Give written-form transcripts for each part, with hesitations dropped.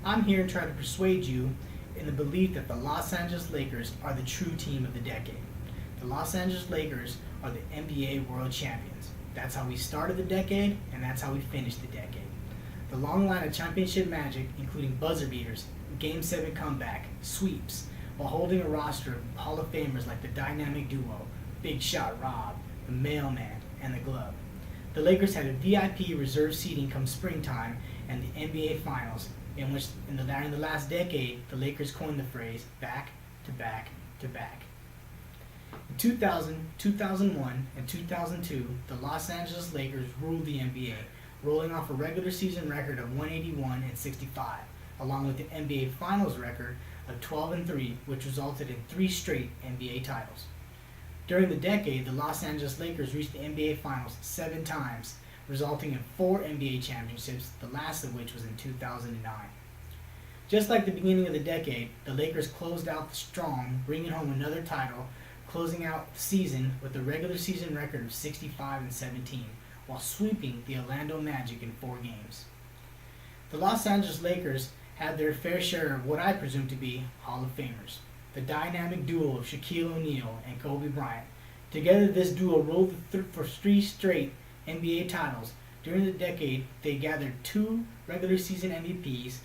I'm here to try to persuade you in the belief that the Los Angeles Lakers are the true team of the decade. The Los Angeles Lakers are the NBA World Champions. That's how we started the decade, and that's how we finished the decade. The long line of championship magic, including buzzer beaters, Game 7 comeback, sweeps, while holding a roster of Hall of Famers like the dynamic duo, Big Shot Rob, the Mailman, and the Glove. The Lakers had a VIP reserve seating come springtime and the NBA Finals, in which during the last decade, the Lakers coined the phrase back to back to back. In 2000, 2001, and 2002, the Los Angeles Lakers ruled the NBA, rolling off a regular season record of 181 and 65, along with the NBA Finals record of 12 and 3, which resulted in 3 straight NBA titles. During the decade, the Los Angeles Lakers reached the NBA Finals 7 times, resulting in 4 NBA championships, the last of which was in 2009. Just like the beginning of the decade, the Lakers closed out strong, bringing home another title, closing out the season with a regular season record of 65 and 17, while sweeping the Orlando Magic in 4 games. The Los Angeles Lakers had their fair share of what I presume to be Hall of Famers. The dynamic duo of Shaquille O'Neal and Kobe Bryant. Together, this duo ruled for 3 straight NBA titles. During the decade, they gathered 2 regular season MVPs,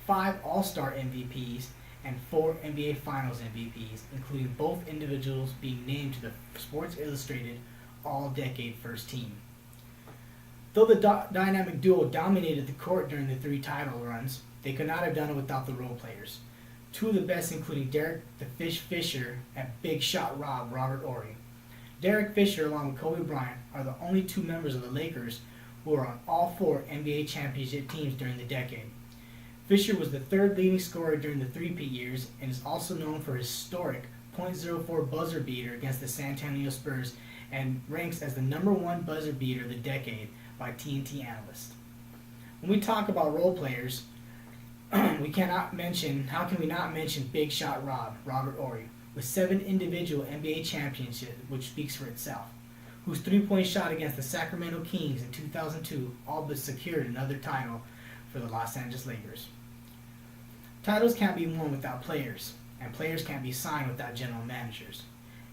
5 All-Star MVPs, and 4 NBA Finals MVPs, including both individuals being named to the Sports Illustrated All-Decade First Team. Though the dynamic duo dominated the court during the 3 title runs, they could not have done it without the role players. 2 of the best including Derek the Fish Fisher and Big Shot Rob Robert Horry. Derek Fisher, along with Kobe Bryant, are the only 2 members of the Lakers who are on all 4 NBA championship teams during the decade. Fisher was the 3rd leading scorer during the three-peat years and is also known for his historic .04 buzzer beater against the San Antonio Spurs and ranks as the #1 buzzer beater of the decade by TNT analysts. When we talk about role players, how can we not mention Big Shot Rob, Robert Horry, with 7 individual NBA championships, which speaks for itself, whose 3-point shot against the Sacramento Kings in 2002 all but secured another title for the Los Angeles Lakers. Titles can't be won without players, and players can't be signed without general managers.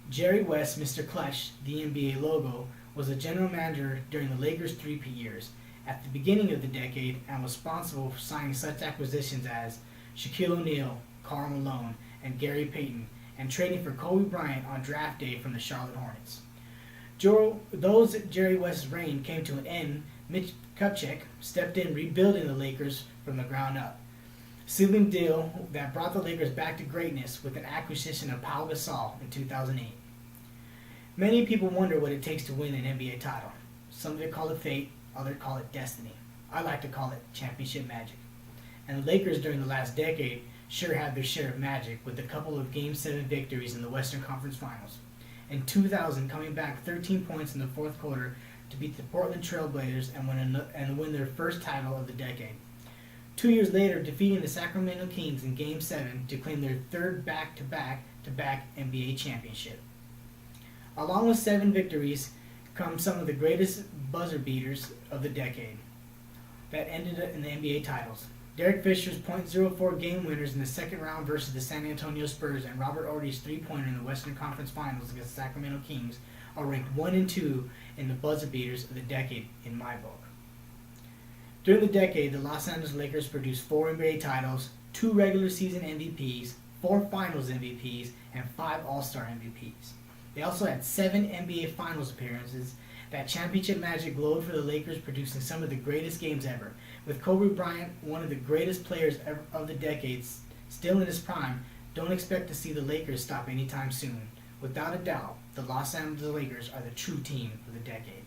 Jerry West, Mr. Clutch, the NBA logo, was the general manager during the Lakers' three-peat years at the beginning of the decade and was responsible for signing such acquisitions as Shaquille O'Neal, Karl Malone, and Gary Payton, and trading for Kobe Bryant on draft day from the Charlotte Hornets. Though Jerry West's reign came to an end, Mitch Kupchak stepped in, rebuilding the Lakers from the ground up. Sealing deal that brought the Lakers back to greatness with an acquisition of Pau Gasol in 2008. Many people wonder what it takes to win an NBA title. Some of it call it fate, others call it destiny. I like to call it championship magic. And the Lakers during the last decade sure had their share of magic with a couple of Game 7 victories in the Western Conference Finals. In 2000, coming back 13 points in the 4th quarter to beat the Portland Trail Blazers and win their first title of the decade. 2 years later, defeating the Sacramento Kings in Game 7 to claim their 3rd back-to-back NBA championship. Along with 7 victories come some of the greatest buzzer beaters of the decade that ended in the NBA titles. Derek Fisher's .04 game winners in the 2nd round versus the San Antonio Spurs and Robert Horry's 3-pointer in the Western Conference Finals against the Sacramento Kings are ranked 1 and 2 in the buzzer beaters of the decade in my book. During the decade, the Los Angeles Lakers produced 4 NBA titles, 2 regular season MVPs, 4 Finals MVPs, and 5 All-Star MVPs. They also had 7 NBA Finals appearances. That championship magic glowed for the Lakers, producing some of the greatest games ever. With Kobe Bryant, one of the greatest players of the decades, still in his prime, don't expect to see the Lakers stop anytime soon. Without a doubt, the Los Angeles Lakers are the true team of the decade.